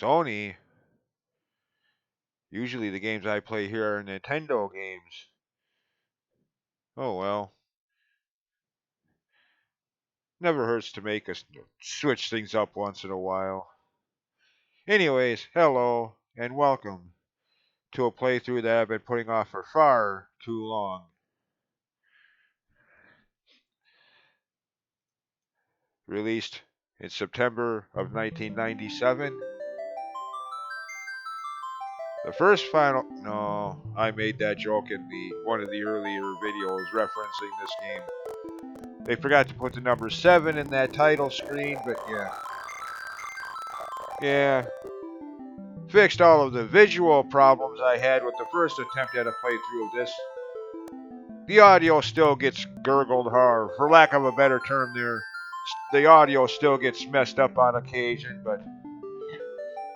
Sony. Usually the games I play here are Nintendo games. Oh well. Never hurts to make us switch things up once in a while. Anyways, hello and welcome to a playthrough that I've been putting off for far too long. Released in September of 1997. The first final... No, I made that joke in one of the earlier videos referencing this game. They forgot to put the number 7 in that title screen, but yeah. Yeah. Fixed all of the visual problems I had with the first attempt at a playthrough of this. The audio still gets gurgled hard. For lack of a better term there, the audio still gets messed up on occasion, but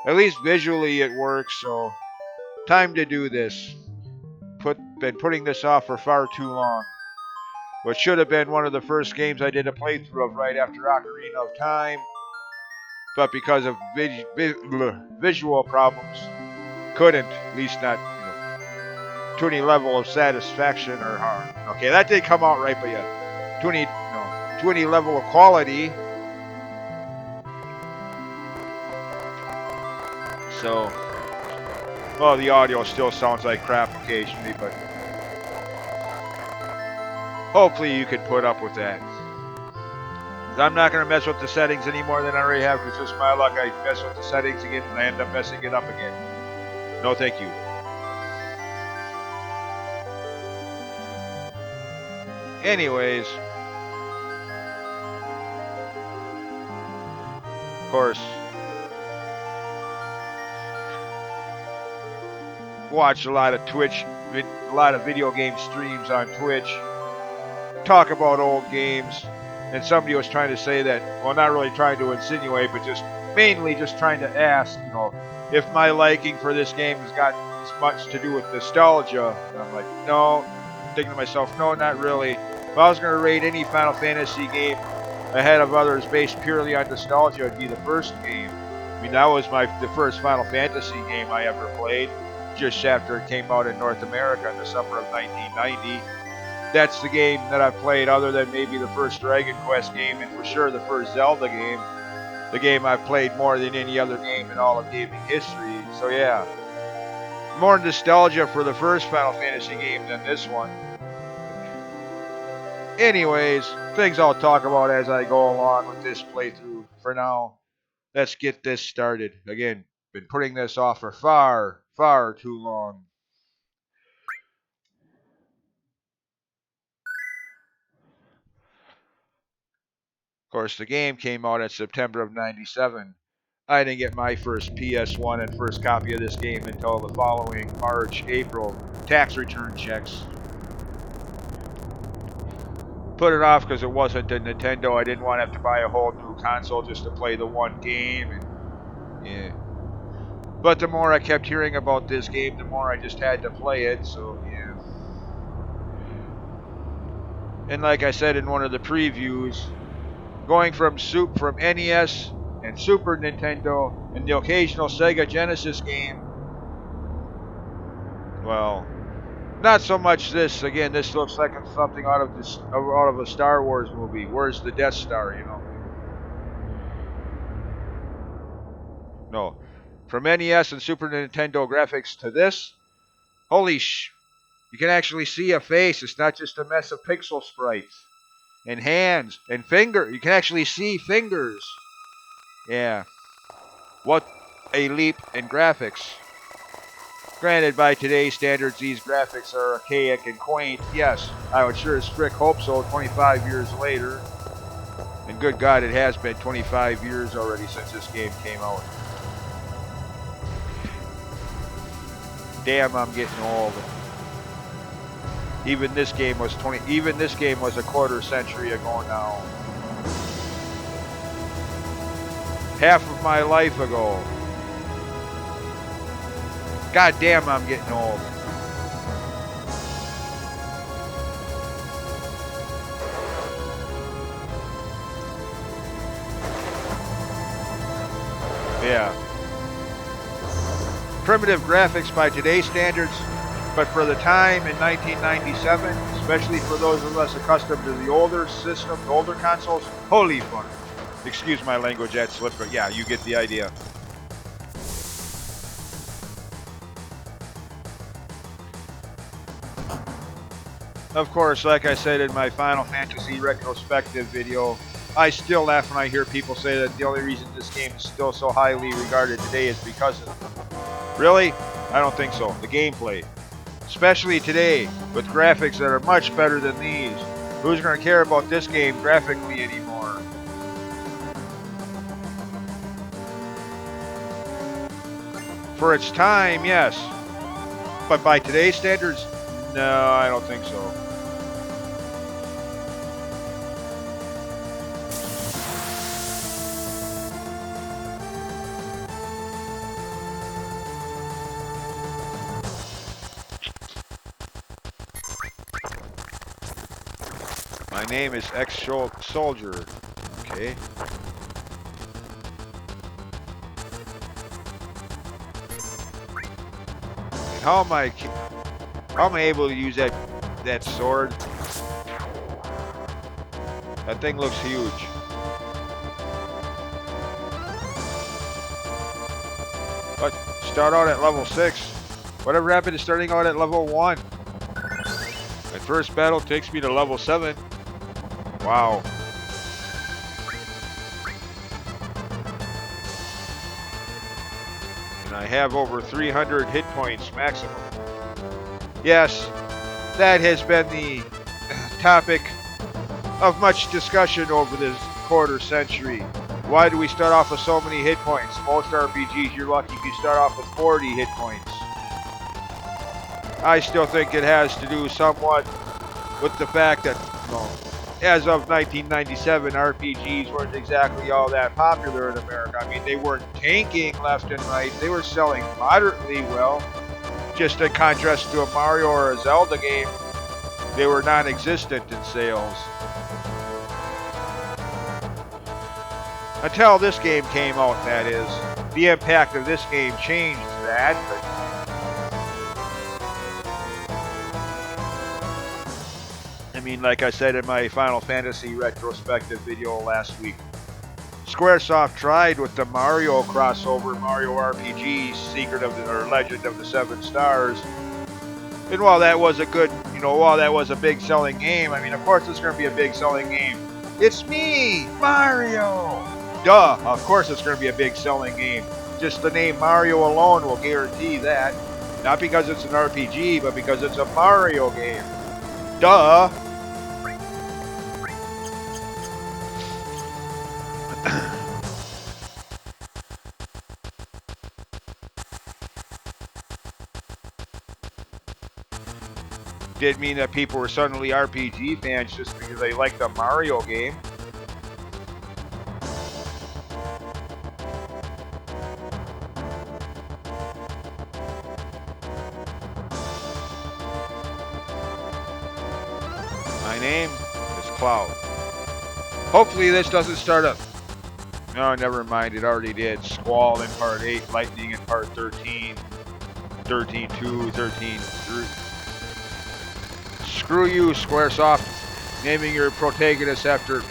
at least visually it works, so time to do this. Been putting this off for far too long. What should have been one of the first games I did a playthrough of right after Ocarina of Time, but because of visual problems, couldn't, at least not, to any level of satisfaction or harm. Okay, that did come out right, but yeah, to any level of quality. So, well, the audio still sounds like crap occasionally, but hopefully you could put up with that. I'm not going to mess with the settings any more than I already have, because just my luck, I mess with the settings again and I end up messing it up again. No, thank you. Anyways, of course, watch a lot of a lot of video game streams on Twitch, talk about old games, and somebody was trying to say that, well, not really trying to insinuate, but just mainly just trying to ask, if my liking for this game has got as much to do with nostalgia. And I'm like, no. Thinking to myself, no, not really. If I was going to rate any Final Fantasy game ahead of others based purely on nostalgia, it'd be the first game. I mean, that was the first Final Fantasy game I ever played, just after it came out in North America in the summer of 1990. That's the game that I've played other than maybe the first Dragon Quest game and for sure the first Zelda game. The game I've played more than any other game in all of gaming history. So yeah, more nostalgia for the first Final Fantasy game than this one. Anyways, things I'll talk about as I go along with this playthrough. For now, let's get this started. Again, been putting this off for far, far too long. Of course, the game came out in September of 97. I didn't get my first PS1 and first copy of this game until the following March, April tax return checks. Put it off because it wasn't a Nintendo. I didn't want to have to buy a whole new console just to play the one game. And, yeah. But the more I kept hearing about this game, the more I just had to play it. So yeah. And like I said in one of the previews, going from NES and Super Nintendo and the occasional Sega Genesis game, well, not so much this. Again, this looks like something out of a Star Wars movie. Where's the Death Star, No. From NES and Super Nintendo graphics to this, holy you can actually see a face. It's not just a mess of pixel sprites. And hands and finger. You can actually see fingers. Yeah. What a leap in graphics. Granted, by today's standards, these graphics are archaic and quaint. Yes, I would sure as frick hope so 25 years later. And good God, it has been 25 years already since this game came out. Damn, I'm getting old. Even this game was a quarter century ago now. Half of my life ago. God damn, I'm getting old. Yeah. primitive graphics by today's standards, but for the time in 1997, especially for those of us accustomed to the older system, the older consoles, holy fun. Excuse my language, that slipped, but yeah, you get the idea. Of course, like I said in my Final Fantasy retrospective video, I still laugh when I hear people say that the only reason this game is still so highly regarded today is because of it. Really? I don't think so. The gameplay. Especially today, with graphics that are much better than these. Who's going to care about this game graphically anymore? For its time, yes. But by today's standards, no, I don't think so. My name is ex-soldier. Okay. And how am I able to use that sword? That thing looks huge. But start out at level 6. Whatever happened to starting out at level 1? My first battle takes me to level 7. Wow. And I have over 300 hit points maximum. Yes, that has been the topic of much discussion over this quarter century. Why do we start off with so many hit points? Most RPGs, you're lucky if you start off with 40 hit points. I still think it has to do somewhat with the fact that, as of 1997, RPGs weren't exactly all that popular in America. I mean, they weren't tanking left and right. They were selling moderately well. Just in contrast to a Mario or a Zelda game, they were non-existent in sales. Until this game came out, that is. The impact of this game changed that, but I mean, like I said in my Final Fantasy retrospective video last week, Squaresoft tried with the Mario crossover, Mario RPG, Legend of the Seven Stars. And while that was a good, while that was a big selling game, I mean, of course it's going to be a big selling game. It's me, Mario! Duh, of course it's going to be a big selling game. Just the name Mario alone will guarantee that. Not because it's an RPG, but because it's a Mario game. Duh! Didn't mean that people were suddenly RPG fans just because they liked the Mario game. My name is Cloud. Hopefully this doesn't start up. No, never mind, it already did. Squall in part 8, Lightning in part 13, 13.2, 13.3. Screw you, Squaresoft, naming your protagonist after...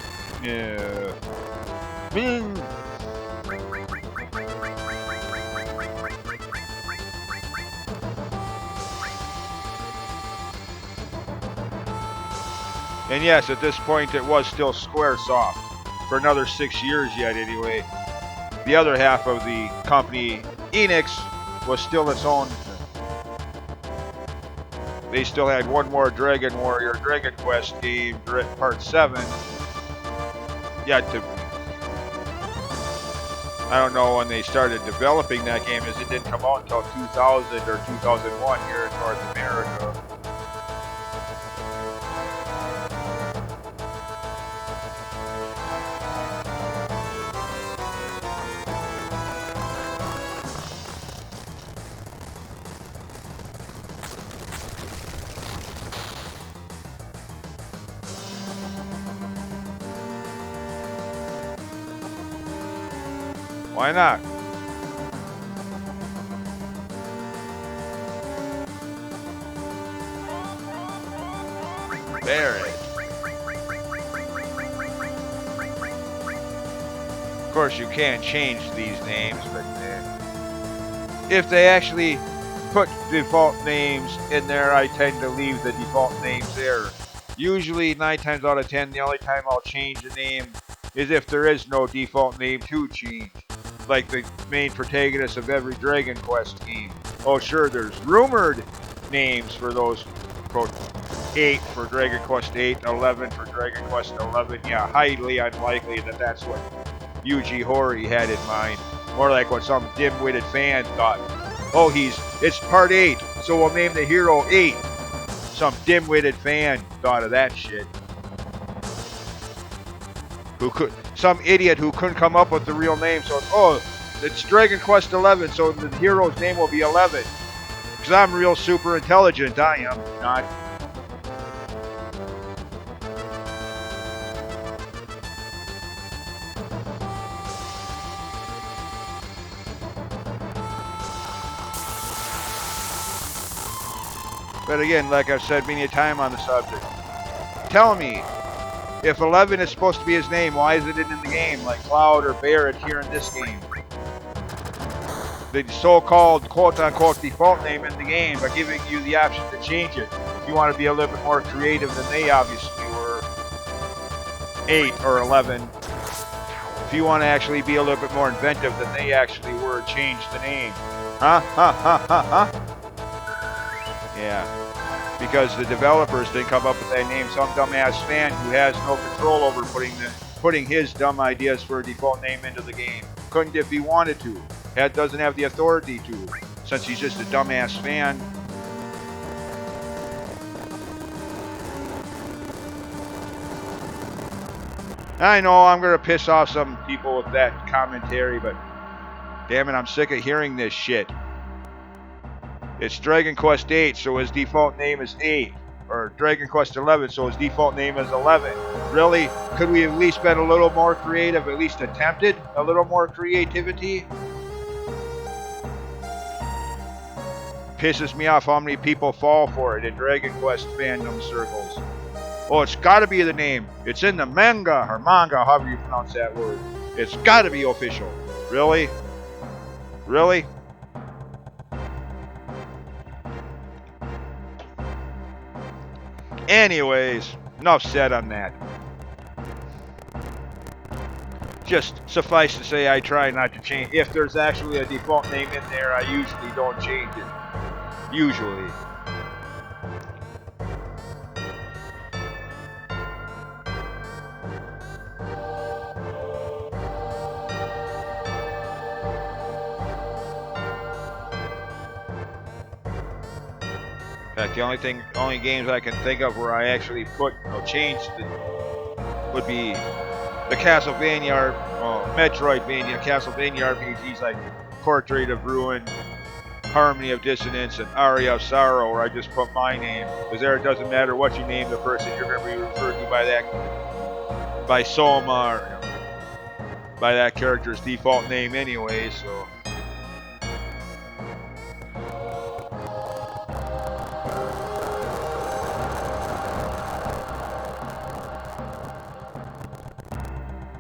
And yes, at this point it was still Squaresoft. For another 6 years yet anyway. The other half of the company, Enix, was still its own. They still had one more Dragon Warrior, Dragon Quest game, Part 7. Yet to... I don't know when they started developing that game, as it didn't come out until 2000 or 2001 here in North America. Why not? Barrett. Of course, you can change these names, but if they actually put default names in there, I tend to leave the default names there. Usually, 9 times out of 10, the only time I'll change a name is if there is no default name to change. Like the main protagonist of every Dragon Quest game. Oh, sure, there's rumored names for those, quote, 8 for Dragon Quest 8, 11 for Dragon Quest 11. Yeah, highly unlikely that that's what Yuji Horii had in mind. More like what some dim-witted fan thought. Oh, it's part 8, so we'll name the hero 8. Some dim-witted fan thought of that shit. Some idiot who couldn't come up with the real name, so it's Dragon Quest 11, so the hero's name will be 11. Because I'm real super intelligent, I am not. But again, like I've said many a time on the subject, tell me, if 11 is supposed to be his name, why isn't it in the game like Cloud or Barrett here in this game? The so-called quote-unquote default name in the game by giving you the option to change it. If you want to be a little bit more creative than they obviously were, 8 or 11. If you want to actually be a little bit more inventive than they actually were, change the name. Huh? Yeah. Because the developers didn't come up with that name. Some dumbass fan who has no control over putting his dumb ideas for a default name into the game. Couldn't if he wanted to. Doesn't have the authority to, since he's just a dumbass fan. I know I'm going to piss off some people with that commentary, but damn it, I'm sick of hearing this shit. It's Dragon Quest 8, so his default name is 8. Or Dragon Quest 11, so his default name is 11. Really? Could we at least been a little more creative, at least attempted a little more creativity? Pisses me off how many people fall for it in Dragon Quest fandom circles. Oh, it's gotta be the name. It's in the manga, or manga, however you pronounce that word. It's gotta be official. Really? Really? Anyways, enough said on that. Just suffice to say, I try not to change. If there's actually a default name in there, I usually don't change it. Usually. In fact, the only games I can think of where I actually changed it would be the Castlevania, Metroidvania, Castlevania RPGs like Portrait of Ruin, Harmony of Dissonance, and Aria of Sorrow, where I just put my name. Because there it doesn't matter what you name the person, you're going to be referred to by Soma, or by that character's default name anyway, so.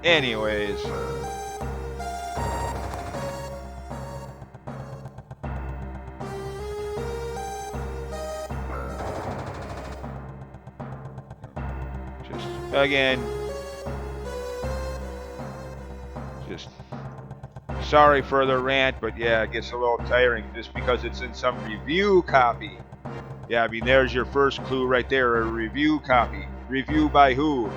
Anyways. Just, again, just sorry for the rant, but yeah, it gets a little tiring just because it's in some review copy. Yeah, I mean, there's your first clue right there, a review copy. Review by who?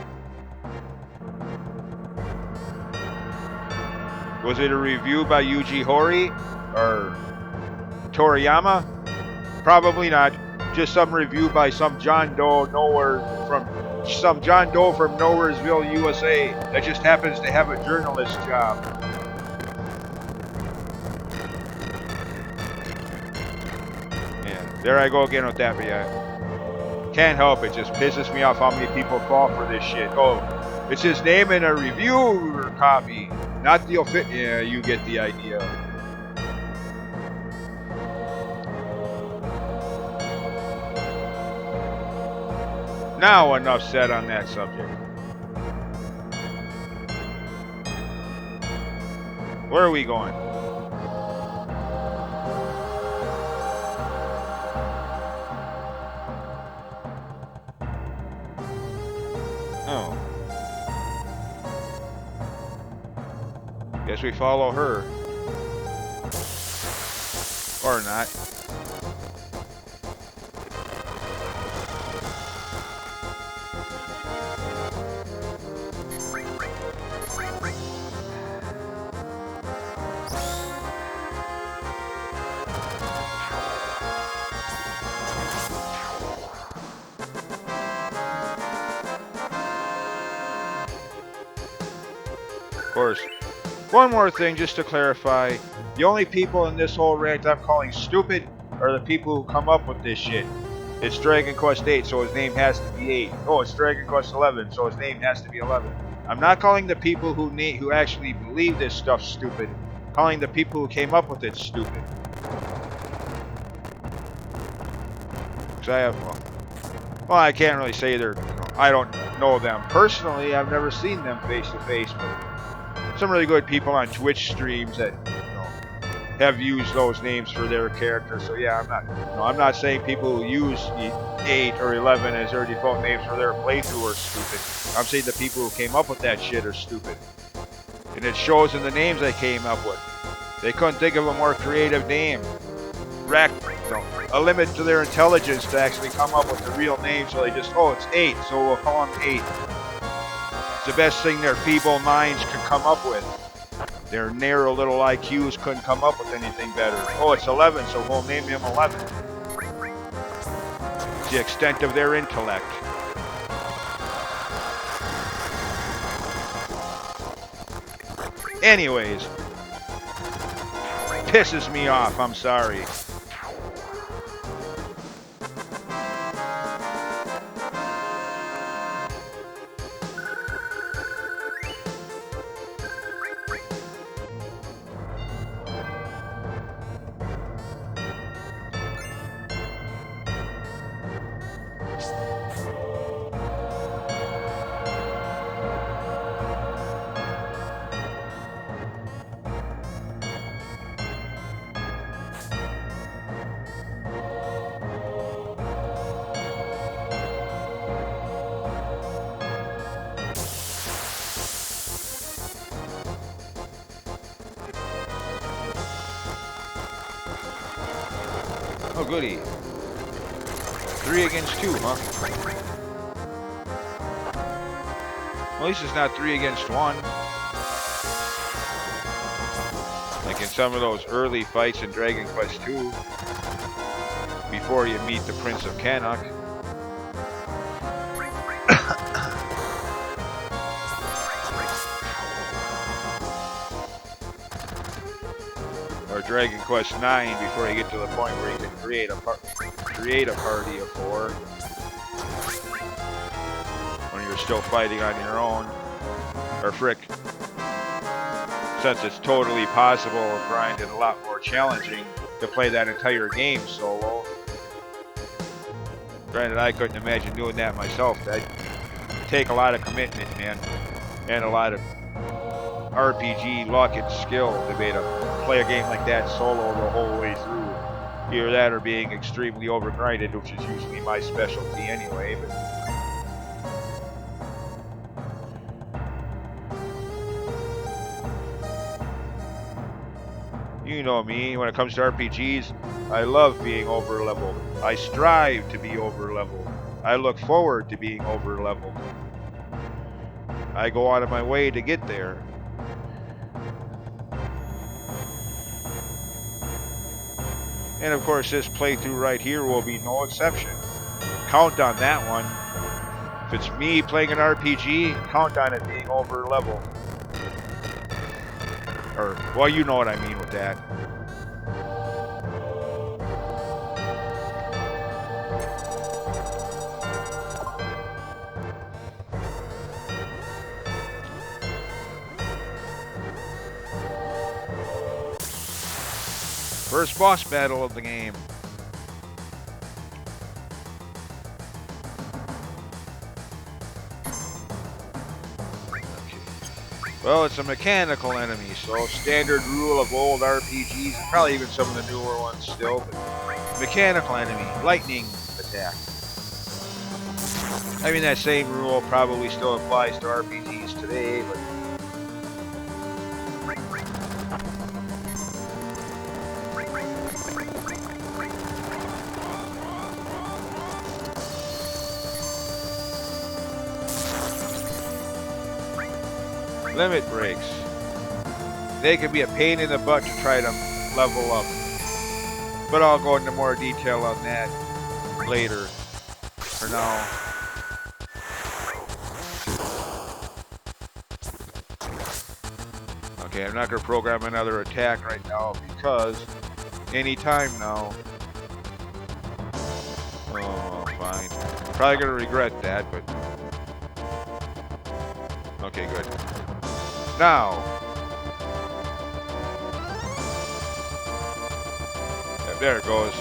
Was it a review by Yuji Horii or Toriyama? Probably not. Just some review by some John Doe from Nowheresville, USA, that just happens to have a journalist job. Yeah, there I go again with that, but yeah, can't help it. Just pisses me off how many people fall for this shit. Oh, it's his name in a review copy. Not the official. Yeah, you get the idea. Now enough said on that subject. Where are we going? Oh. Guess we follow her. Or not. Of course. One more thing just to clarify. The only people in this whole rant I'm calling stupid are the people who come up with this shit. It's Dragon Quest 8, so his name has to be 8. Oh, it's Dragon Quest 11, so his name has to be 11. I'm not calling the people who actually believe this stuff stupid. I'm calling the people who came up with it stupid. Because well, I can't really say I don't know them personally. I've never seen them face to face, but some really good people on Twitch streams that have used those names for their characters. So yeah, I'm not saying people who use 8 or 11 as their default names for their playthrough are stupid. I'm saying the people who came up with that shit are stupid. And it shows in the names they came up with. They couldn't think of a more creative name. A limit to their intelligence to actually come up with the real name, so they just, it's 8, so we'll call them 8. It's the best thing their feeble minds could come up with. Their narrow little IQs couldn't come up with anything better. Oh, it's 11, so we'll name him 11. It's the extent of their intellect. Anyways, pisses me off, I'm sorry. Oh, goody. 3 against 2, huh? Well, at least it's not 3 against 1. Like in some of those early fights in Dragon Quest II, before you meet the Prince of Canuck. Or Dragon Quest IX, before you get to the point where you can create a party of 4. When you're still fighting on your own. Or frick. Since it's totally possible and grinding a lot more challenging to play that entire game solo. Granted, I couldn't imagine doing that myself. That'd take a lot of commitment, man. And a lot of RPG luck and skill to be able to play a game like that solo the whole way through. Either that or being extremely overgrinded, which is usually my specialty anyway. But you know me, when it comes to RPGs, I love being over-leveled. I strive to be over-leveled. I look forward to being over-leveled. I go out of my way to get there. And of course, this playthrough right here will be no exception. Count on that one. If it's me playing an RPG, count on it being over-leveled. Or, well, you know what I mean with that. First boss battle of the game. Well, it's a mechanical enemy, so standard rule of old RPGs, and probably even some of the newer ones still, but mechanical enemy, lightning attack. I mean, that same rule probably still applies to RPGs today, but limit breaks. They can be a pain in the butt to try to level up, but I'll go into more detail on that later. For now, okay, I'm not going to program another attack right now because anytime now. Oh, fine. Probably going to regret that, but okay, good. Now, there it goes.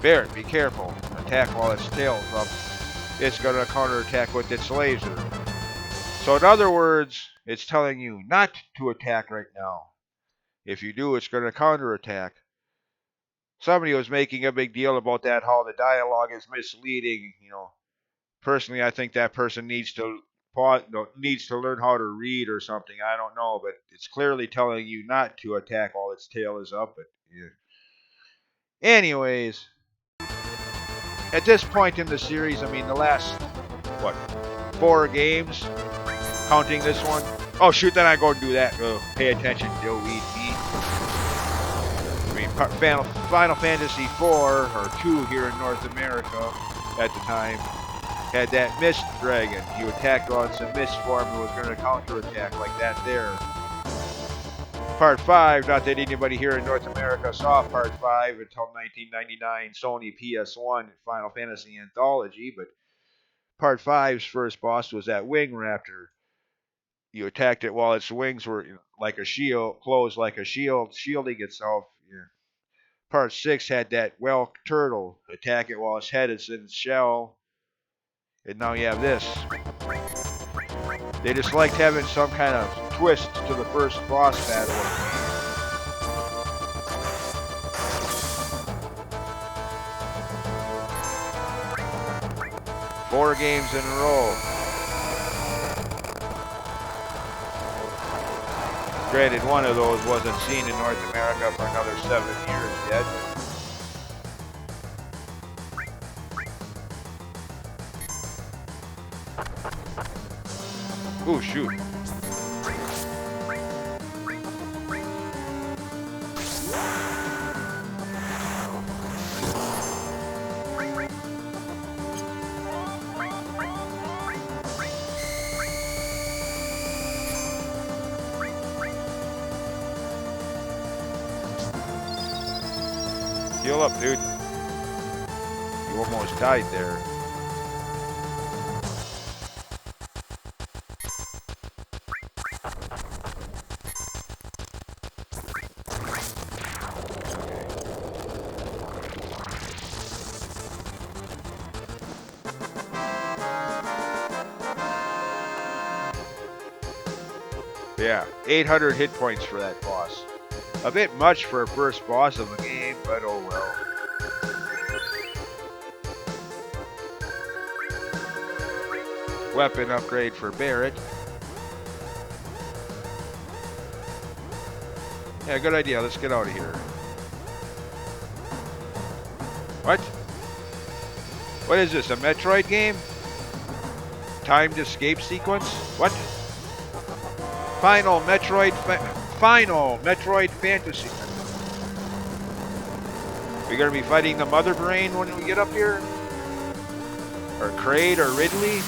Barret, be careful. Attack while its tail's up. It's going to counterattack with its laser. So in other words, it's telling you not to attack right now. If you do, it's going to counterattack. Somebody was making a big deal about that, how the dialogue is misleading. You know, personally, I think that person needs to learn how to read or something. I don't know, but it's clearly telling you not to attack while its tail is up. But yeah. Anyways, at this point in the series, I mean, the last, 4 games, counting this one. Oh, shoot, then I go and do that. Pay attention, Joe Weed me. I mean, Final Fantasy 4, or 2 here in North America at the time, had that Mist Dragon. You attacked on some Mist form and was going to counterattack like that there. Part 5, not that anybody here in North America saw Part 5 until 1999 Sony PS1 Final Fantasy Anthology, but Part 5's first boss was that Wing Raptor. You attacked it while its wings were like a shield, closed like a shield, shielding itself. Yeah. Part 6 had that Whelk Turtle. Attack it while its head is in its shell. And now you have this. They just liked having some kind of twist to the first boss battle. 4 games in a row. Granted, one of those wasn't seen in North America for another 7 years yet. Ooh, shoot. Heal up, dude. You almost died there. Yeah, 800 hit points for that boss. A bit much for a first boss of a game, but oh well. Weapon upgrade for Barret. Yeah, good idea. Let's get out of here. What? What is this, a Metroid game? Timed escape sequence? What? Final Metroid Fantasy. We gonna be fighting the Mother Brain when we get up here? Or Kraid or Ridley?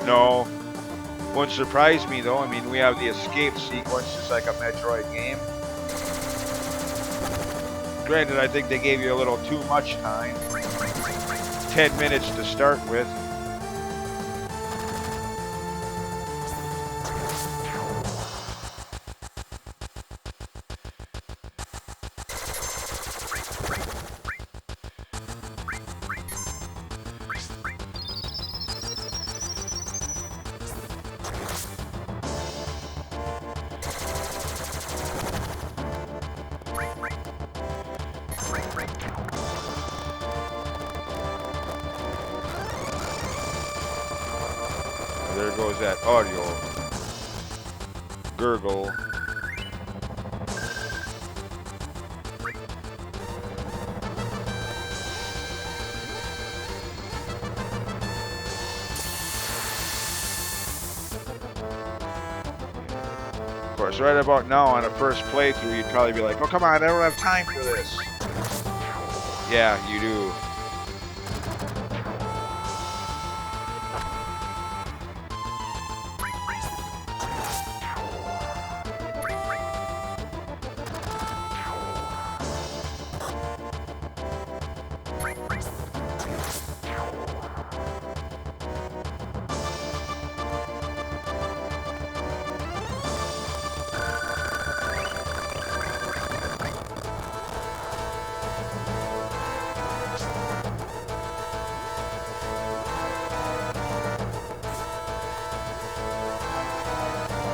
No. Wouldn't surprise me though. I mean, we have the escape sequence just like a Metroid game. Granted, I think they gave you a little too much time. 10 minutes to start with. there goes that audio gurgle. Of course, right about now on a first playthrough, you'd probably be like, oh, come on, I don't have time for this. Yeah, you do.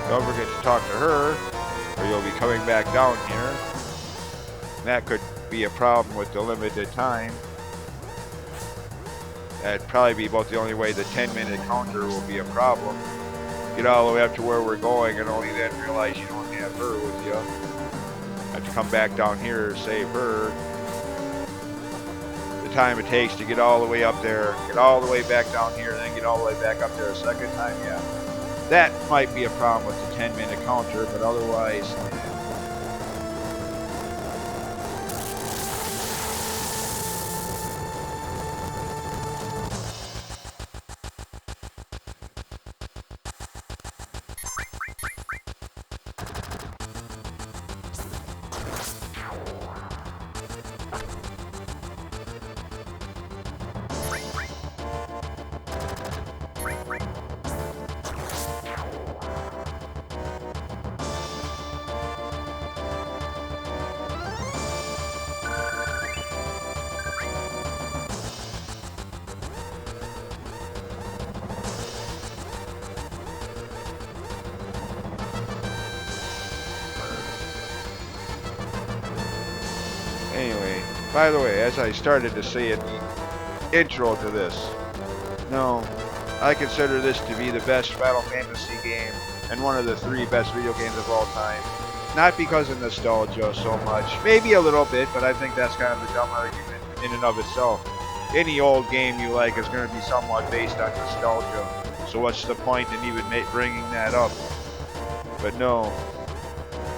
Don't forget to talk to her, or you'll be coming back down here. That could be a problem with the limited time. That'd probably be about the only way the 10-minute counter will be a problem. Get all the way up to where we're going and only then realize you don't have her with you. Have to come back down here, save her. The time it takes to get all the way up there, get all the way back down here, and then get all the way back up there a second time, yeah. That might be a problem with the 10-minute counter, but otherwise... Anyway, by the way, as I started to say in the intro to this, no, I consider this to be the best Final Fantasy game and one of the 3 best video games of all time. Not because of nostalgia so much, maybe a little bit, but I think that's kind of a dumb argument in and of itself. Any old game you like is going to be somewhat based on nostalgia, so what's the point in even bringing that up? But no,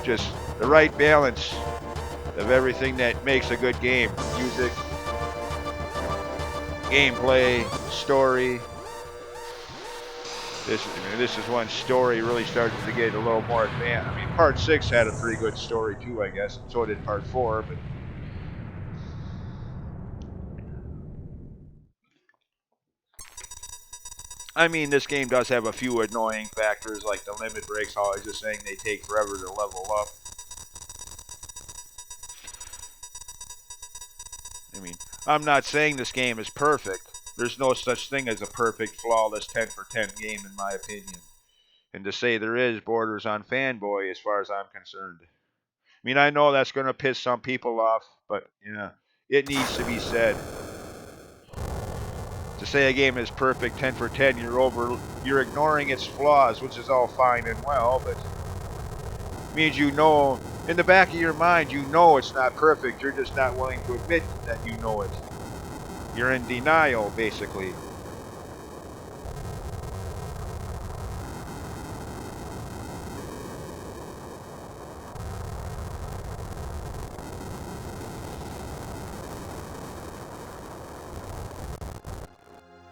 just the right balance of everything that makes a good game. Music, gameplay, story. This is when story really started to get a little more advanced. I mean, Part 6 had a pretty good story too, I guess. So did Part 4, but... I mean, this game does have a few annoying factors, like the limit breaks, how I was just saying they take forever to level up. I mean, I'm not saying this game is perfect. There's no such thing as a perfect, flawless 10 for 10 game, in my opinion. And to say there is borders on fanboy as far as I'm concerned. I mean, I know that's going to piss some people off, but, yeah, it needs to be said. To say a game is perfect 10 for 10, you're ignoring its flaws, which is all fine and well, but it means you know, in the back of your mind, you know it's not perfect. You're just not willing to admit that you know it. You're in denial, basically.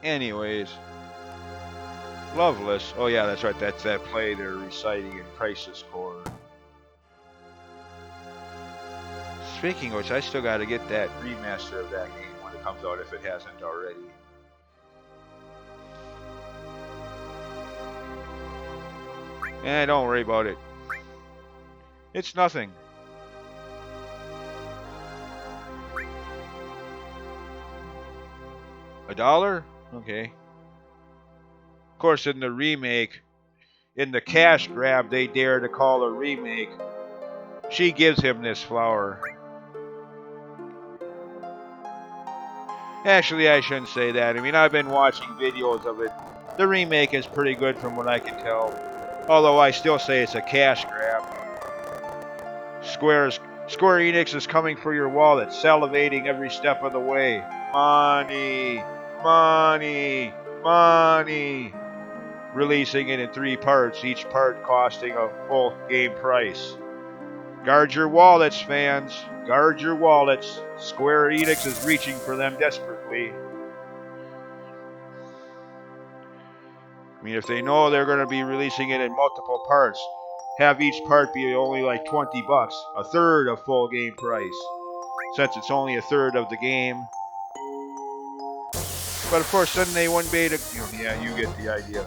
Anyways, Loveless. Oh yeah, that's right. That's that play they're reciting in Crisis Core. Speaking of which, I still got to get that remaster of that game when it comes out, if it hasn't already. Don't worry about it. It's nothing. $1? Okay. Of course, in the remake, in the cash grab they dare to call a remake, she gives him this flower. Actually, I shouldn't say that. I mean, I've been watching videos of it The remake is pretty good from what I can tell. Although I still say it's a cash grab. Square Enix is coming for your wallet, salivating every step of the way. Money, money, money. Releasing it in 3 parts, each part costing a full game price. Guard your wallets, fans. Guard your wallets. Square Enix is reaching for them desperately. I mean, if they know they're going to be releasing it in multiple parts, have each part be only like $20, a third of full game price, since it's only a third of the game. But of course, then they wouldn't be able to, yeah, you get the idea.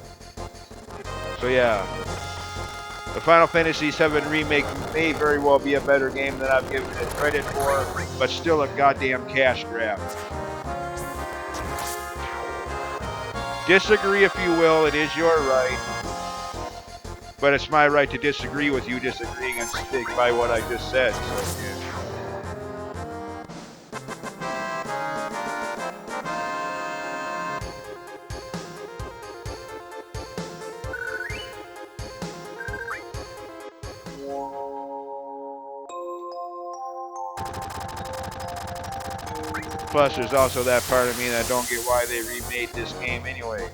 So yeah, the Final Fantasy VII Remake may very well be a better game than I've given it credit for, but still a goddamn cash grab. Disagree if you will, it is your right. But it's my right to disagree with you disagreeing and stick by what I just said. So, yeah. Plus, there's also that part of me that don't get why they remade this game anyway.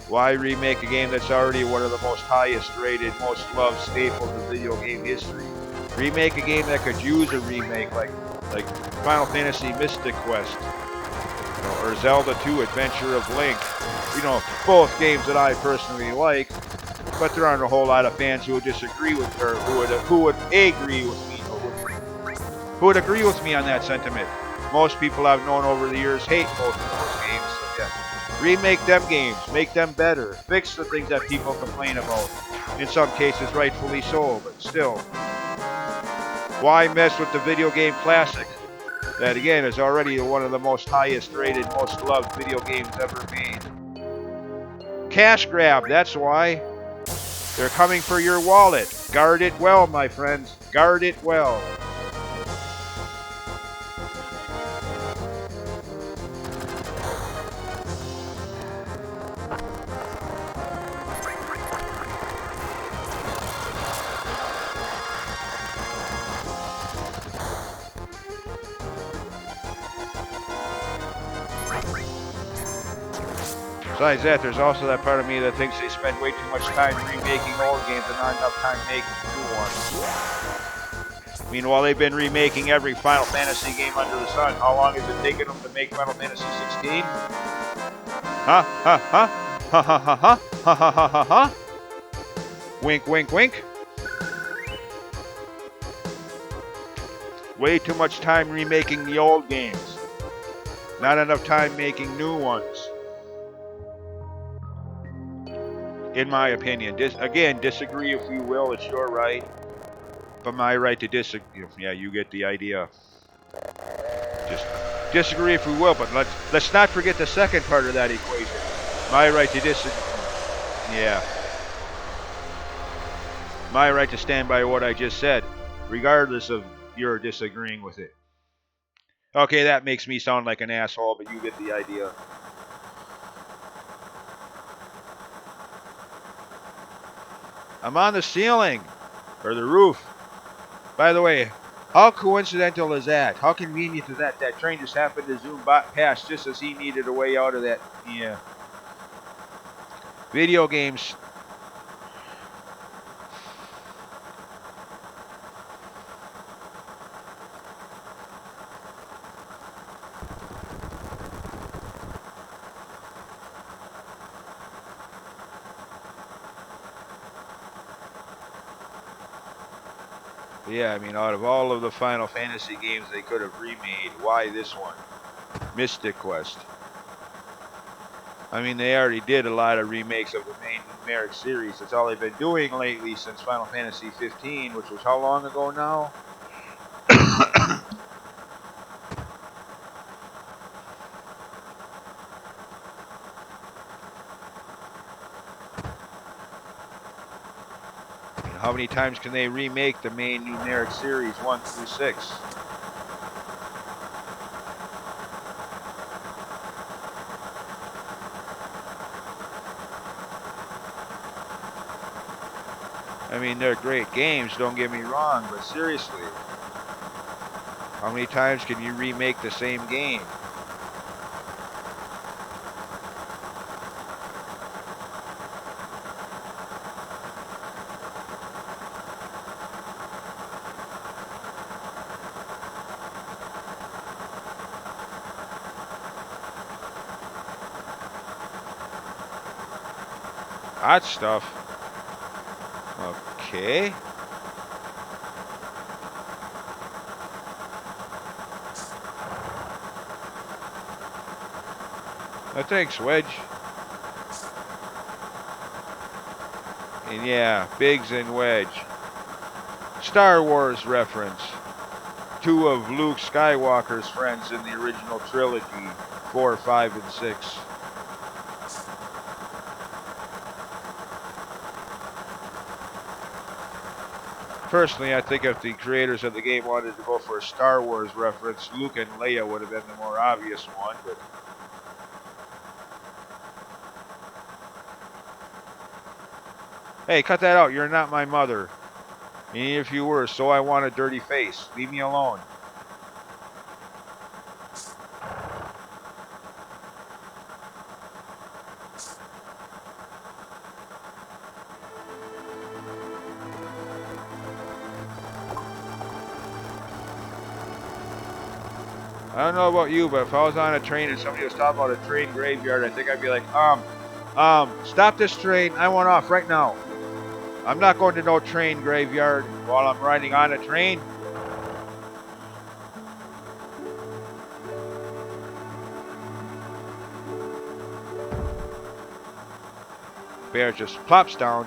Why remake a game that's already one of the most highest rated, most loved staples of video game history? Remake a game that could use a remake like Final Fantasy Mystic Quest, or Zelda 2 Adventure of Link. Both games that I personally like, but there aren't a whole lot of fans who would disagree with her, who would agree with me, who would agree with me on that sentiment. Most people I've known over the years hate both of those games. So yeah. Remake them games, make them better, fix the things that people complain about. In some cases, rightfully so, but still. Why mess with the video game classic? That again is already one of the most highest rated, most loved video games ever made. Cash grab, that's why. They're coming for your wallet. Guard it well, my friends. Guard it well. Besides that, there's also that part of me that thinks they spend way too much time remaking old games and not enough time making new ones. Meanwhile, they've been remaking every Final Fantasy game under the sun. How long has it taken them to make Final Fantasy 16? Ha ha ha ha ha ha ha ha ha ha ha ha. Wink, wink, wink. Way too much time remaking the old games. Not enough time making new ones. In my opinion. Again, disagree if you will, it's your right. But my right to disagree. Yeah, you get the idea. Just disagree if you will, but let's not forget the second part of that equation. My right to disagree. Yeah. My right to stand by what I just said, regardless of your disagreeing with it. Okay, that makes me sound like an asshole, but you get the idea. I'm on the ceiling, or the roof. By the way, how coincidental is that? How convenient is that? That train just happened to zoom past just as he needed a way out of that. Yeah. Video games. Yeah, I mean, out of all of the Final Fantasy games they could have remade, why this one? Mystic Quest. I mean, they already did a lot of remakes of the main numeric series. That's all they've been doing lately since Final Fantasy 15, which was how long ago now? How many times can they remake the main numeric series 1 through 6? I mean, they're great games, don't get me wrong, but seriously, how many times can you remake the same game? Hot stuff. Okay. Thanks, Wedge. And yeah, Biggs and Wedge. Star Wars reference. Two of Luke Skywalker's friends in the original trilogy, 4, 5, and 6. Personally, I think if the creators of the game wanted to go for a Star Wars reference, Luke and Leia would have been the more obvious one, but hey, cut that out. You're not my mother. And if you were, so I want a dirty face. Leave me alone. I don't know about you, but if I was on a train and somebody was talking about a train graveyard, I think I'd be like, stop this train. I want off right now. I'm not going to no train graveyard while I'm riding on a train. Bear just plops down.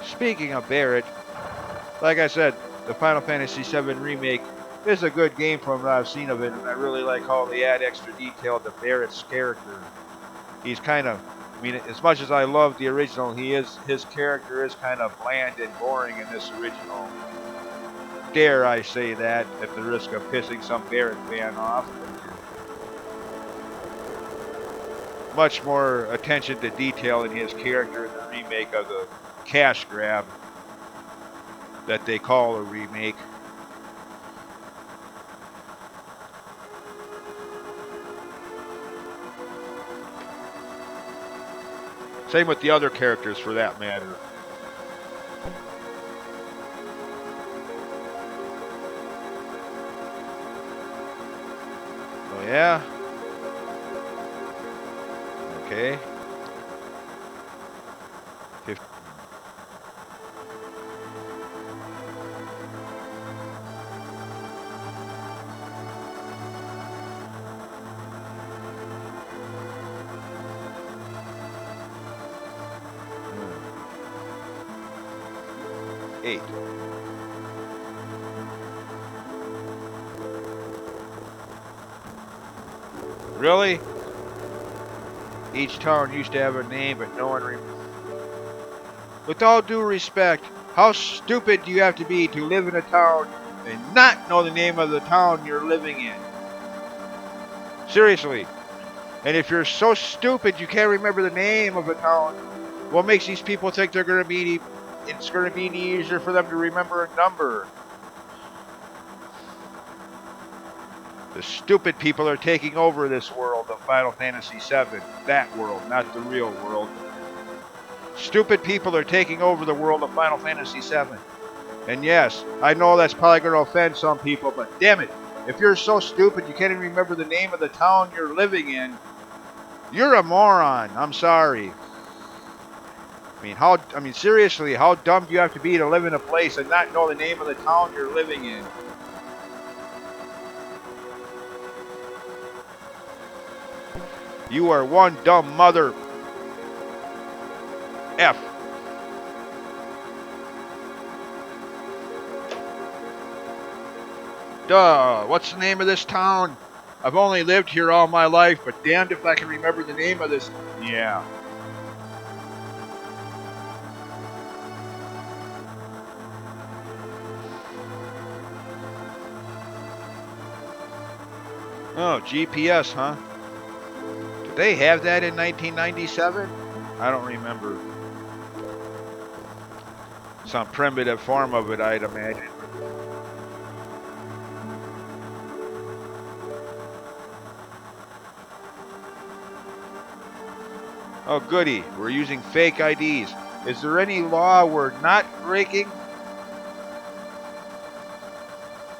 Speaking of Barrett, like I said, the Final Fantasy VII Remake is a good game from what I've seen of it, and I really like how they add extra detail to Barrett's character. He's kind of, I mean, as much as I love the original, his character is kind of bland and boring in this original. Dare I say that, at the risk of pissing some Barrett fan off. Much more attention to detail in his character in the remake of the cash grab that they call a remake. Same with the other characters for that matter. Oh yeah? Okay. 50. Eight. Really? Each town used to have a name, but no one remembers. With all due respect, how stupid do you have to be to live in a town and not know the name of the town you're living in? Seriously. And if you're so stupid you can't remember the name of a town, what makes these people think it's going to be easier for them to remember a number? The stupid people are taking over this world of Final Fantasy VII. That world, not the real world. Stupid people are taking over the world of Final Fantasy VII. And yes, I know that's probably going to offend some people, but damn it, if you're so stupid you can't even remember the name of the town you're living in, you're a moron. I'm sorry. I mean, seriously, how dumb do you have to be to live in a place and not know the name of the town you're living in? You are one dumb mother F. Duh, what's the name of this town? I've only lived here all my life, but damned if I can remember the name of this. Yeah. Oh, GPS, huh? they have that in 1997? I don't remember. Some primitive form of it, I'd imagine. Oh, goody. We're using fake IDs. Is there any law we're not breaking?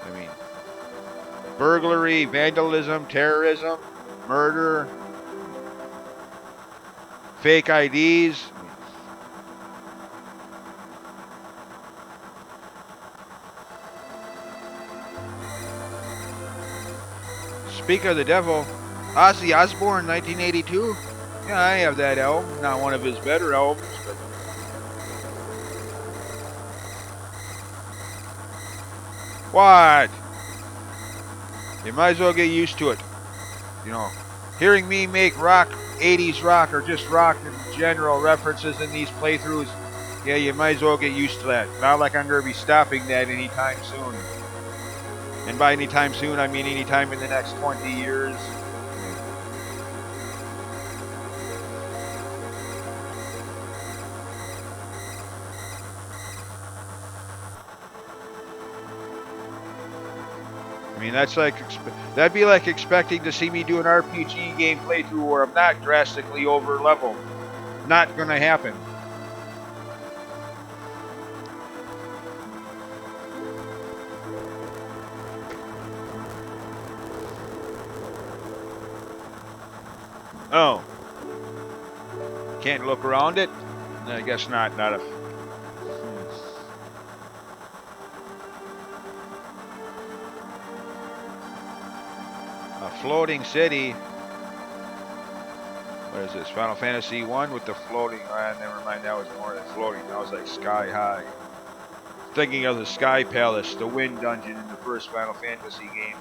I mean, burglary, vandalism, terrorism, murder, fake IDs. Speak of the devil, Ozzy Osbourne, 1982. Yeah, I have that album. Not one of his better albums, but what? You might as well get used to it. You know, hearing me make rock, 80s rock, or just rock in general references in these playthroughs, yeah, you might as well get used to that. Not like I'm going to be stopping that anytime soon. And by anytime soon, I mean anytime in the next 20 years. I mean, that'd be like expecting to see me do an RPG game playthrough where I'm not drastically over leveled. Not gonna happen. Oh, can't look around it? I guess not. Not a. A floating city. What is this? Final Fantasy 1 with the floating. Never mind. That was more than floating. That was like sky high. Thinking of the Sky Palace, the Wind Dungeon in the first Final Fantasy game.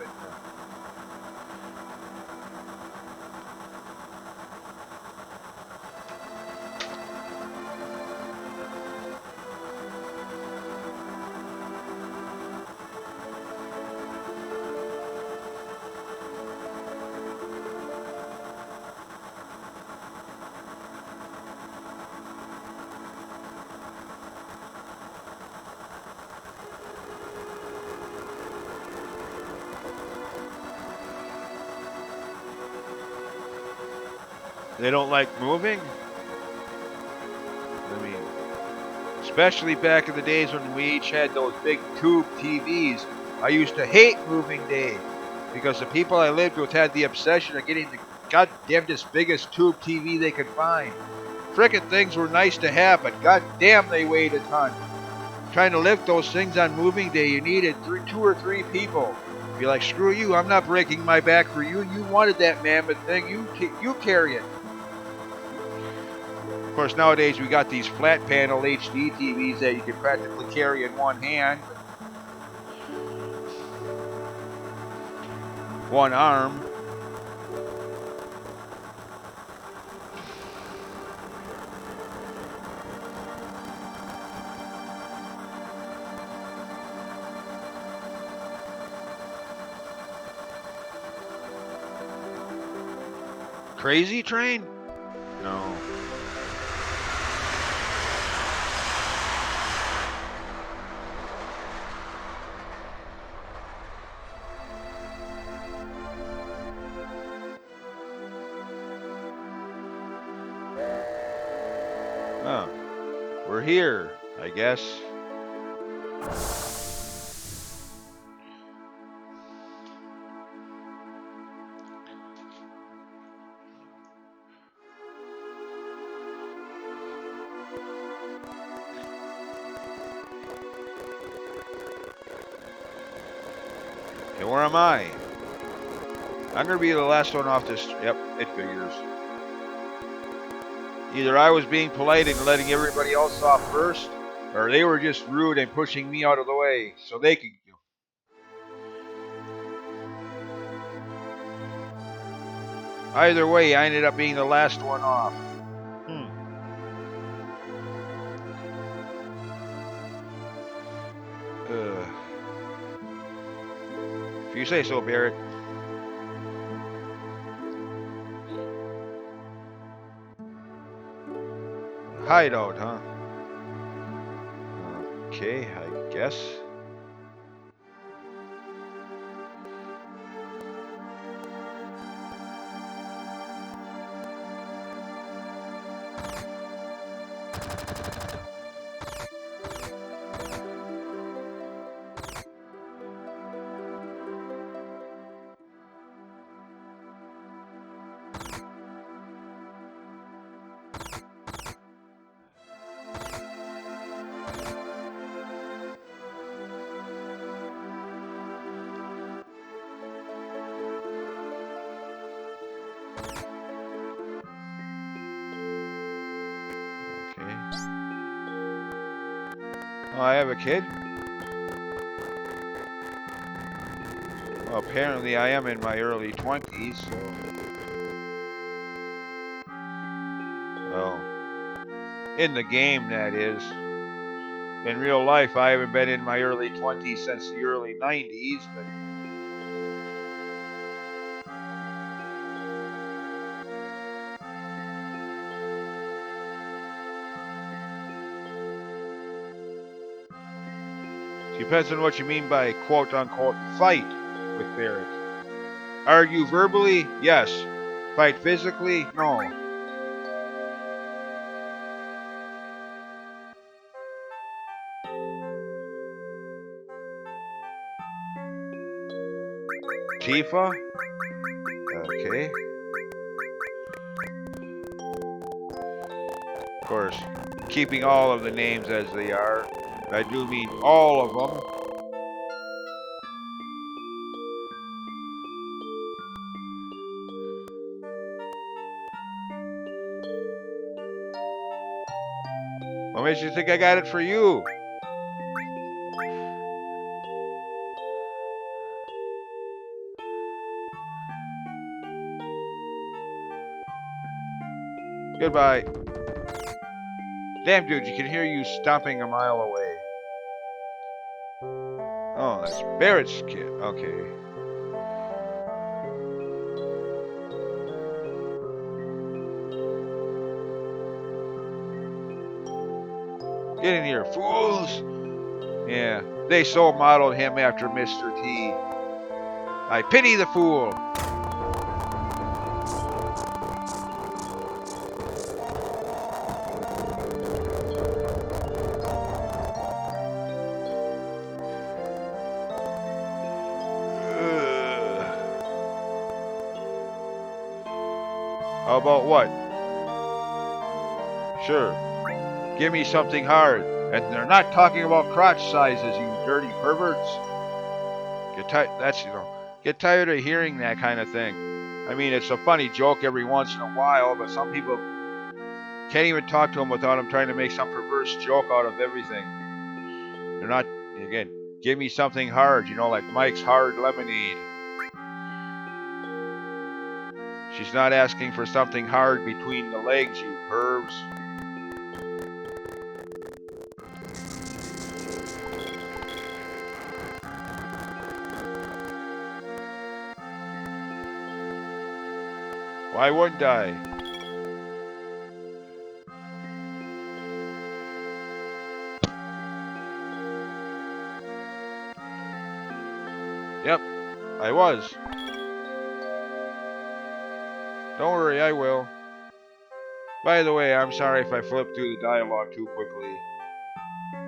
They don't like moving? I mean, especially back in the days when we each had those big tube TVs. I used to hate moving day because the people I lived with had the obsession of getting the goddamnedest biggest tube TV they could find. Frickin' things were nice to have, but goddamn they weighed a ton. Trying to lift those things on moving day, you needed 2 or 3 people. Be like, screw you, I'm not breaking my back for you. You wanted that mammoth thing, you carry it. Of course, nowadays we got these flat panel HD TVs that you can practically carry in one hand. One arm. Crazy Train? No. Oh, we're here, I guess. Okay, where am I? I'm gonna be the last one off this. Yep, it figures. Either I was being polite and letting everybody else off first, or they were just rude and pushing me out of the way so they could. Either way, I ended up being the last one off. If you say so, Barrett. Hideout, huh? Okay, I guess. Okay. Oh, I have a kid? Well, apparently I am in my early 20s, so... Well, in the game, that is. In real life, I haven't been in my early 20s since the early 90s, but... Depends on what you mean by quote-unquote fight with Barrett. Argue verbally? Yes. Fight physically? No. Tifa? Okay. Of course, keeping all of the names as they are. I do mean all of them. What makes you think I got it for you? Goodbye. Damn, dude, you can hear you stomping a mile away. Oh, that's Barrett's kid. Okay. Get in here, fools! Yeah, they so modeled him after Mr. T. I pity the fool. How about what? Sure. Give me something hard. And they're not talking about crotch sizes, you dirty perverts. Get tired of hearing that kind of thing. I mean, it's a funny joke every once in a while, but some people can't even talk to him without him trying to make some perverse joke out of everything. They're not, again, give me something hard, like Mike's Hard Lemonade. She's not asking for something hard between the legs, you pervs. Why wouldn't I? Yep, I was. Don't worry, I will. By the way, I'm sorry if I flipped through the dialogue too quickly.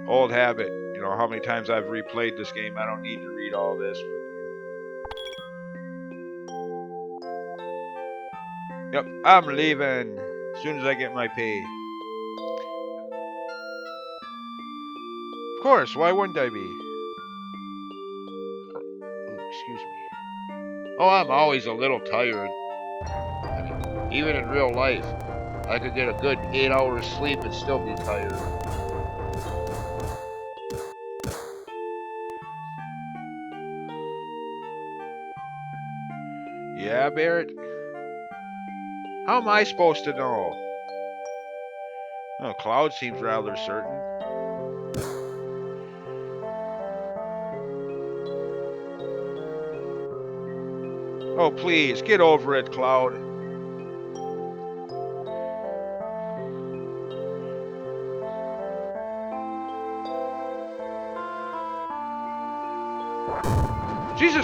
Old habit. How many times I've replayed this game. I don't need to read all this, but... Yep, I'm leaving as soon as I get my pay. Of course, why wouldn't I be? Excuse me. Oh, I'm always a little tired. Even in real life, I could get a good 8 hours sleep and still be tired. Yeah, Barrett? How am I supposed to know? Oh, Cloud seems rather certain. Oh, please, get over it, Cloud.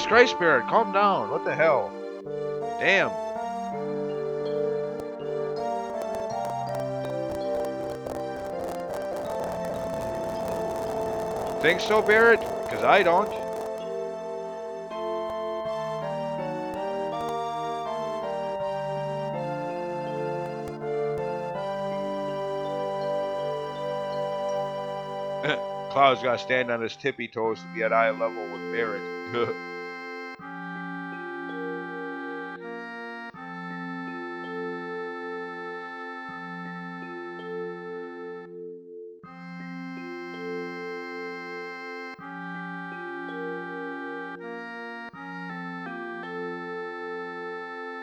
Jesus Christ, Barrett, calm down. What the hell? Damn. Think so, Barrett? Because I don't. Cloud's got to stand on his tippy toes to be at eye level with Barrett.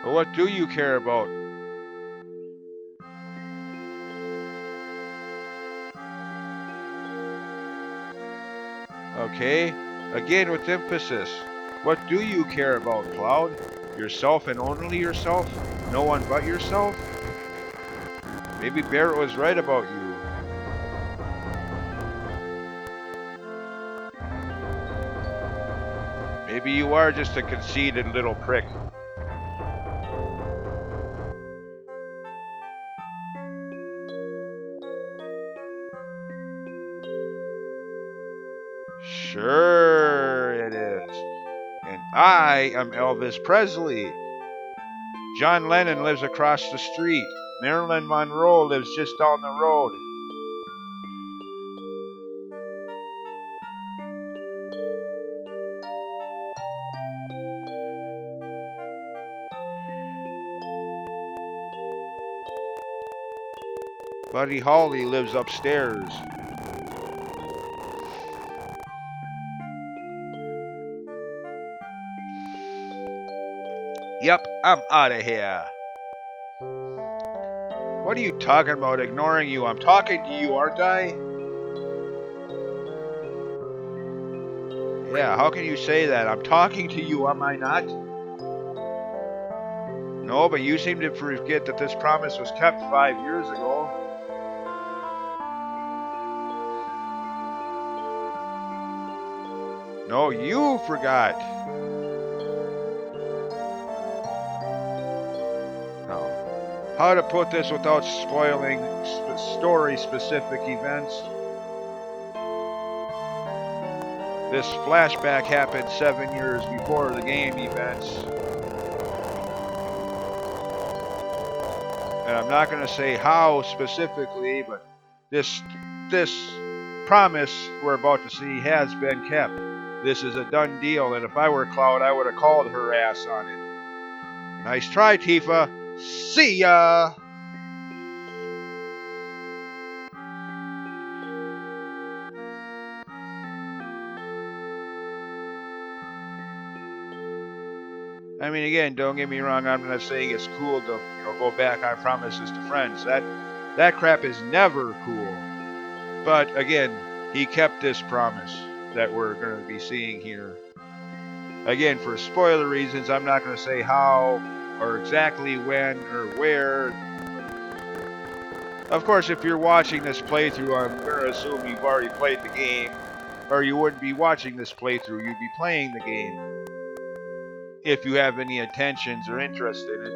But what do you care about? Okay, again with emphasis. What do you care about, Cloud? Yourself and only yourself? No one but yourself? Maybe Barrett was right about you. Maybe you are just a conceited little prick. Sure it is. And I am Elvis Presley. John Lennon lives across the street. Marilyn Monroe lives just down the road. Buddy Holly lives upstairs. Yep, I'm out of here. What are you talking about, ignoring you? I'm talking to you, aren't I? Yeah, how can you say that? I'm talking to you, am I not? No, but you seem to forget that this promise was kept 5 years ago. No, you forgot. No. How to put this without spoiling story-specific events? This flashback happened 7 years before the game events. And I'm not going to say how specifically, but this promise we're about to see has been kept. This is a done deal, and if I were Cloud, I would have called her ass on it. Nice try, Tifa. See ya! I mean, again, don't get me wrong. I'm not saying it's cool to go back on promises to friends. That crap is never cool. But again, he kept this promise that we're going to be seeing here. Again, for spoiler reasons, I'm not going to say how or exactly when or where. Of course, if you're watching this playthrough, I'm going to assume you've already played the game, or you wouldn't be watching this playthrough. You'd be playing the game. If you have any intentions or interest in it,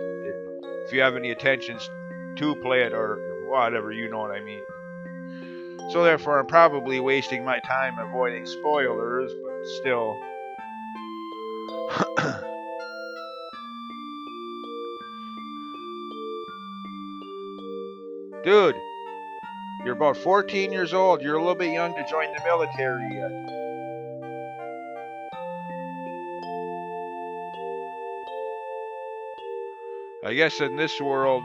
if you have any intentions to play it or whatever, you know what I mean. So therefore, I'm probably wasting my time avoiding spoilers, but still. Dude, you're about 14 years old. You're a little bit young to join the military yet. I guess in this world,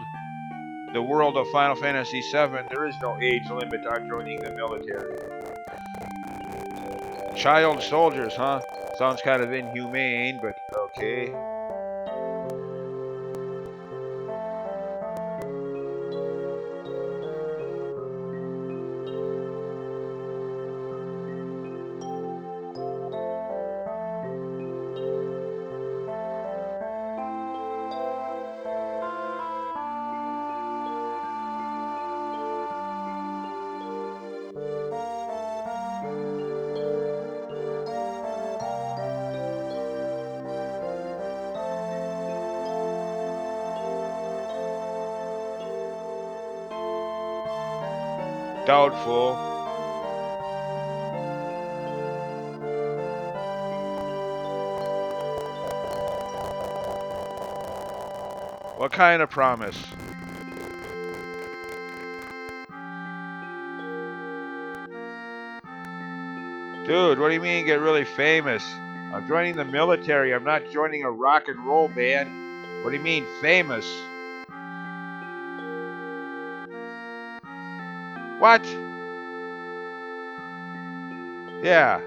the world of Final Fantasy VII, there is no age limit on joining the military. Child soldiers, huh? Sounds kind of inhumane, but okay. Doubtful. What kind of promise? Dude, what do you mean get really famous? I'm joining the military. I'm not joining a rock and roll band. What do you mean famous? What? Yeah.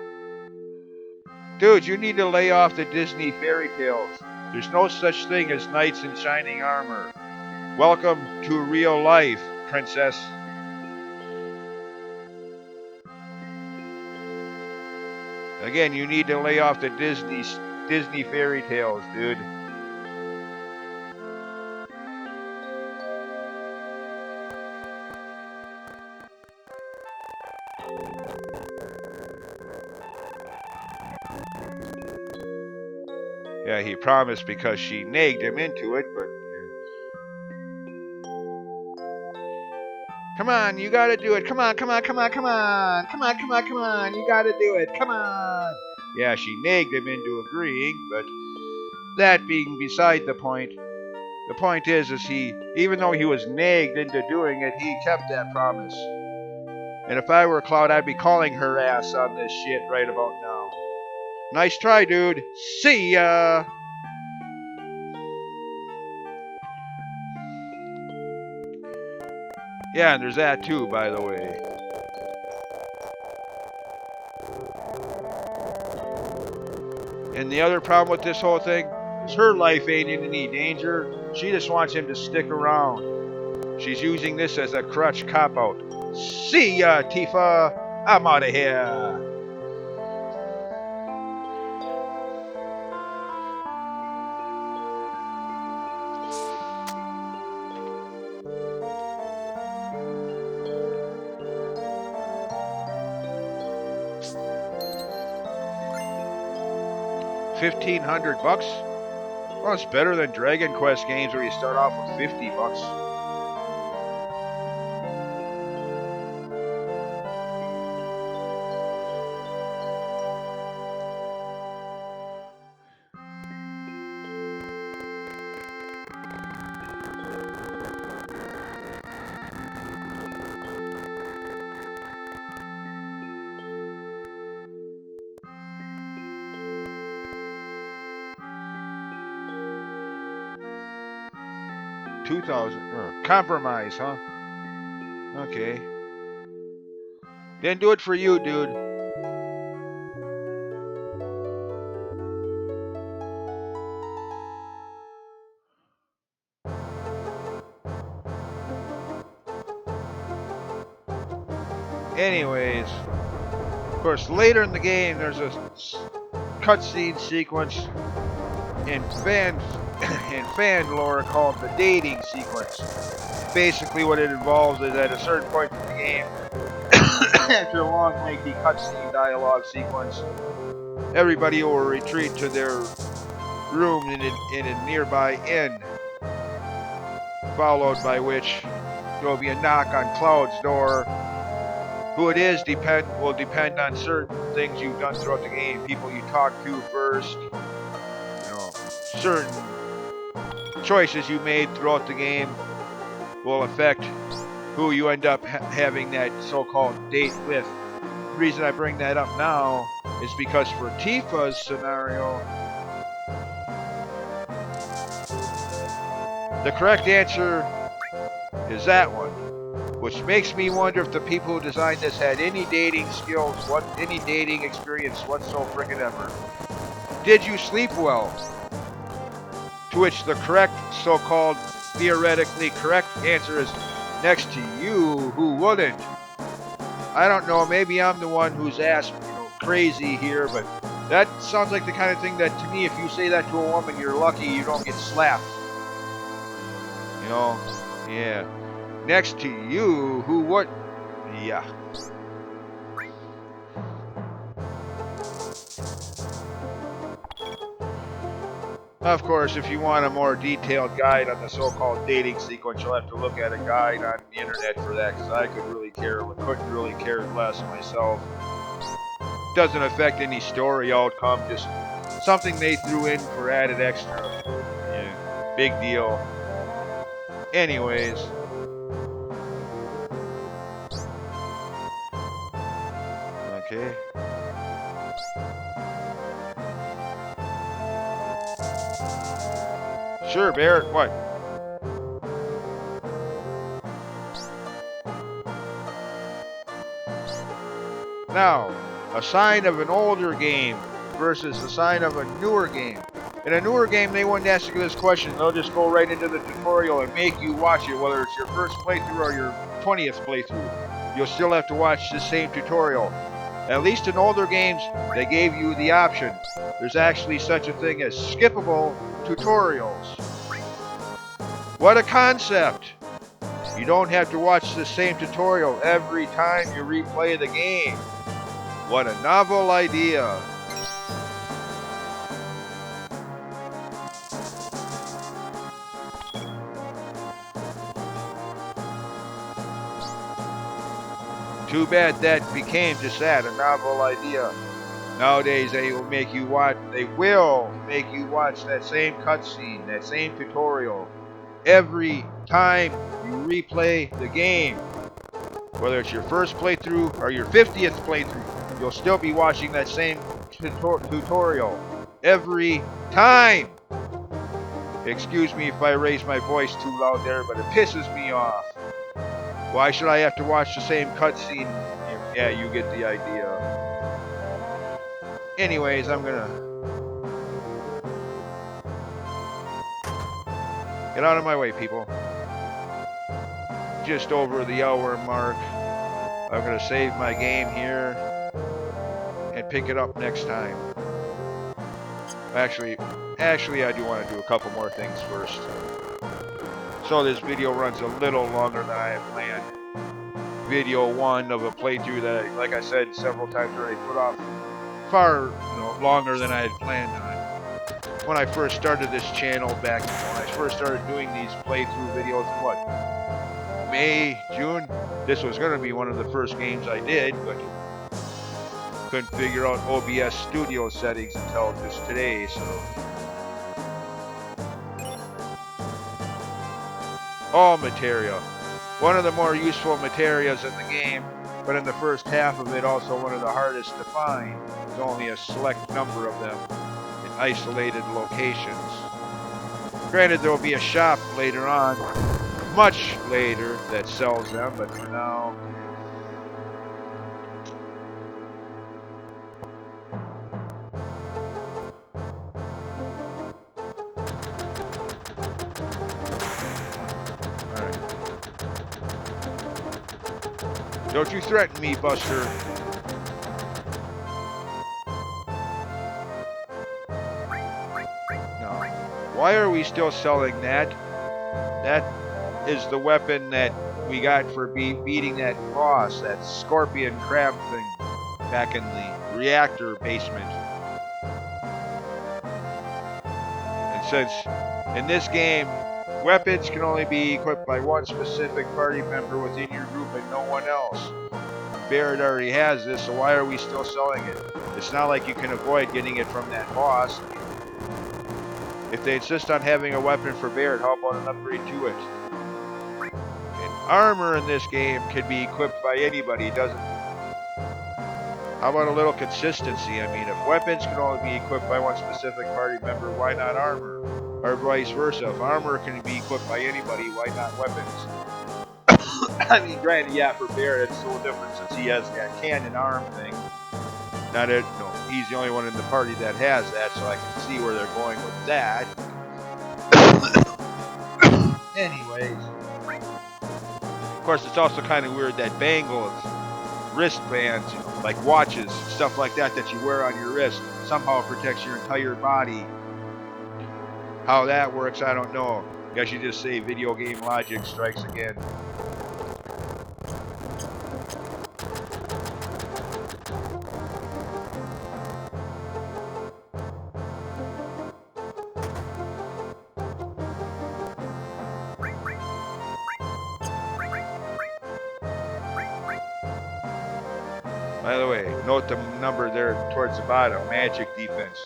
Dude, you need to lay off the Disney fairy tales. There's no such thing as knights in shining armor. Welcome to real life, princess. Again, you need to lay off the Disney fairy tales, dude. Yeah, he promised because she nagged him into it, but... Come on, you gotta do it. Come on, come on, come on, come on. Come on, come on, come on. You gotta do it. Come on. Yeah, she nagged him into agreeing, but that being beside the point is he, even though he was nagged into doing it, he kept that promise. And if I were Cloud, I'd be calling her ass on this shit right about now. Nice try, dude. See ya! Yeah, and there's that too, by the way. And the other problem with this whole thing is her life ain't in any danger. She just wants him to stick around. She's using this as a crutch cop-out. See ya, Tifa! I'm out of here! $1,500? Well, it's better than Dragon Quest games where you start off with $50. $2,000. Compromise, huh? Okay. Didn't do it for you, dude. Anyways, of course, later in the game, there's a cutscene sequence in fan lore called the dating sequence. Basically, what it involves is at a certain point in the game, after a long, lengthy cutscene dialogue sequence, everybody will retreat to their room in a nearby inn, followed by which there will be a knock on Cloud's door. Who it is will depend on certain things you've done throughout the game. People you talk to first, certain choices you made throughout the game will affect who you end up having that so-called date with. The reason I bring that up now is because for Tifa's scenario, the correct answer is that one. Which makes me wonder if the people who designed this had any dating skills, any dating experience whatsoever frickin' ever. Did you sleep well? To which the correct, so-called, theoretically correct answer is next to you, who wouldn't? I don't know, maybe I'm the one who's asked, crazy here, but that sounds like the kind of thing that, to me, if you say that to a woman, you're lucky you don't get slapped. Yeah. Next to you, who would? Yeah. Of course, if you want a more detailed guide on the so-called dating sequence, you'll have to look at a guide on the internet for that, because I couldn't really care less myself. Doesn't affect any story outcome, just something they threw in for added extra. Yeah, big deal. Anyways. Okay. Sure, Barrett, what? Now, a sign of an older game versus a sign of a newer game. In a newer game, they wouldn't ask you this question. They'll just go right into the tutorial and make you watch it, whether it's your first playthrough or your 20th playthrough. You'll still have to watch the same tutorial. At least in older games, they gave you the option. There's actually such a thing as skippable tutorials. What a concept! You don't have to watch the same tutorial every time you replay the game. What a novel idea. Too bad that became just that, a novel idea. Nowadays they will make you watch that same cutscene, that same tutorial, every time you replay the game. Whether it's your first playthrough or your 50th playthrough, you'll still be watching that same tutorial every time. Excuse me if I raise my voice too loud there, but it pisses me off. Why should I have to watch the same cutscene? Yeah, you get the idea. Anyways, I'm gonna get out of my way, people. Just over the hour mark. I'm gonna save my game here and pick it up next time. Actually, I do want to do a couple more things first. So this video runs a little longer than I had planned. Video 1 of a playthrough that, like I said several times already, put off far longer than I had planned on. When I first started this channel back, when I first started doing these playthrough videos in what, May, June? This was going to be one of the first games I did, but couldn't figure out OBS Studio settings until just today, so. All materia. One of the more useful materias in the game, but in the first half of it also one of the hardest to find. There's only a select number of them in isolated locations. Granted, there will be a shop later on, much later, that sells them, but for now... Don't you threaten me, Buster. No. Why are we still selling that? That is the weapon that we got for beating that boss, that scorpion crab thing, back in the reactor basement. And since in this game, weapons can only be equipped by one specific party member within your group and no one else. Barrett already has this, so why are we still selling it? It's not like you can avoid getting it from that boss. If they insist on having a weapon for Barrett, how about an upgrade to it? And armor in this game can be equipped by anybody, doesn't it? How about a little consistency? I mean, if weapons can only be equipped by one specific party member, why not armor? Or vice versa. If armor can be equipped by anybody, why not weapons? I mean, granted, yeah, for Barrett, it's a little different since he has that cannon arm thing. Not it, no, he's the only one in the party that has that, so I can see where they're going with that. Anyways. Of course, it's also kind of weird that bangles, wristbands, like watches, stuff like that you wear on your wrist, somehow protects your entire body. How that works, I don't know. Guess you just say video game logic strikes again. By the way, note the number there towards the bottom, magic defense.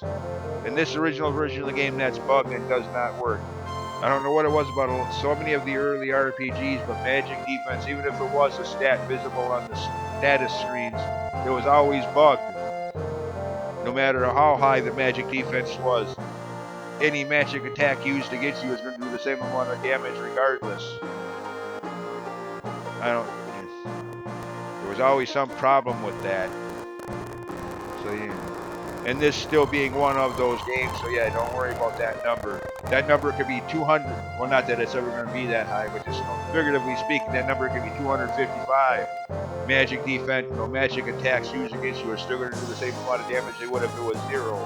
In this original version of the game, that's bugged and does not work. I don't know what it was about so many of the early RPGs, but magic defense, even if it was a stat visible on the status screens, it was always bugged. No matter how high the magic defense was, any magic attack used against you is going to do the same amount of damage regardless. There was always some problem with that. So yeah. And this still being one of those games, so yeah, don't worry about that number. That number could be 200. Well, not that it's ever going to be that high, but just figuratively speaking, that number could be 255. Magic defense, magic attacks used against you are still going to do the same amount of damage they would if it was 0.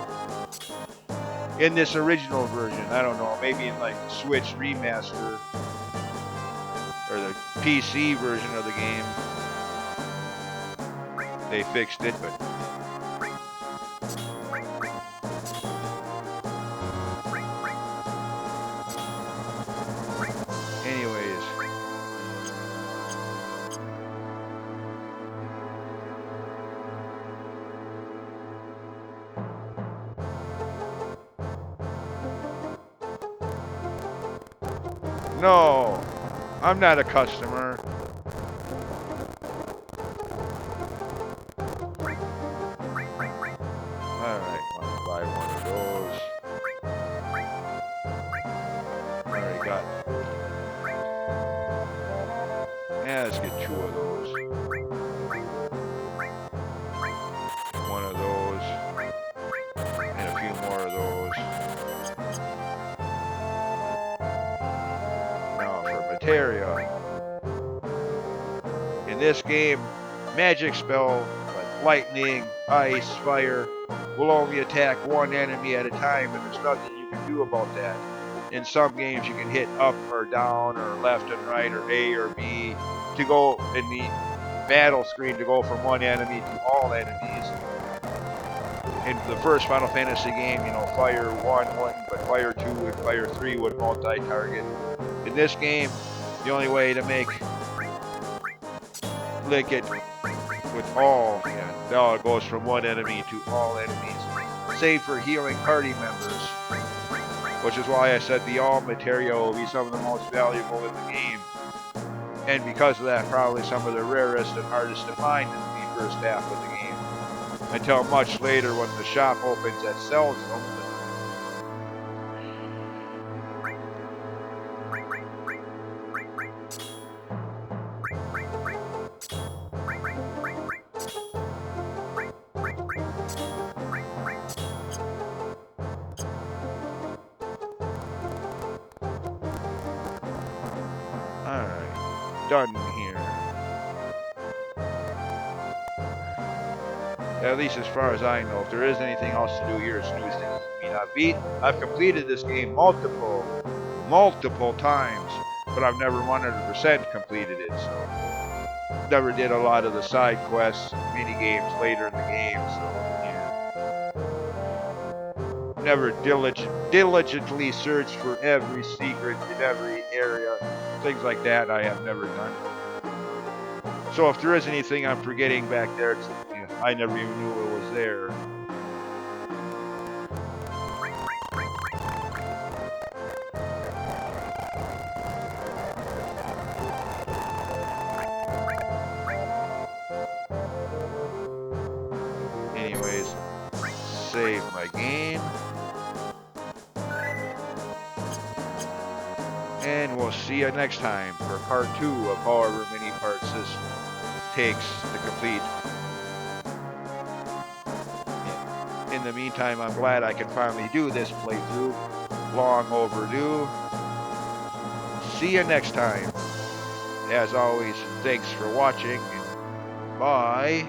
In this original version, I don't know, maybe in like the Switch remaster or the PC version of the game, they fixed it, but anyways. No, I'm not a customer. Alright, I'll buy one of those. Already got it. Yeah, let's get 2 of those. One of those. And a few more of those. Now for materia. In this game, magic spell like lightning, ice, fire will only attack one enemy at a time, and there's nothing you can do about that. In some games, you can hit up or down or left and right or A or B to go in the battle screen to go from one enemy to all enemies. In the first Final Fantasy game, Fire 1 wouldn't, but Fire 2 and Fire 3 would multi-target. In this game, the only way to link it with all, now it goes from one enemy to all enemies, save for healing party members, which is why I said the all materia will be some of the most valuable in the game, and because of that, probably some of the rarest and hardest to find in the first half of the game, until much later when the shop opens that sells them. Done here. At least as far as I know. If there is anything else to do here, it's news to me. I've completed this game multiple times, but I've never 100% completed it, so never did a lot of the side quests, mini games later in the game, so yeah. Never diligently searched for every secret in every area. Things like that I have never done. So if there is anything I'm forgetting back there, I never even knew it was there. Anyways, save my game. And we'll see you next time for part 2 of however many parts this takes to complete. In the meantime, I'm glad I can finally do this playthrough. Long overdue. See you next time. As always, thanks for watching. Bye.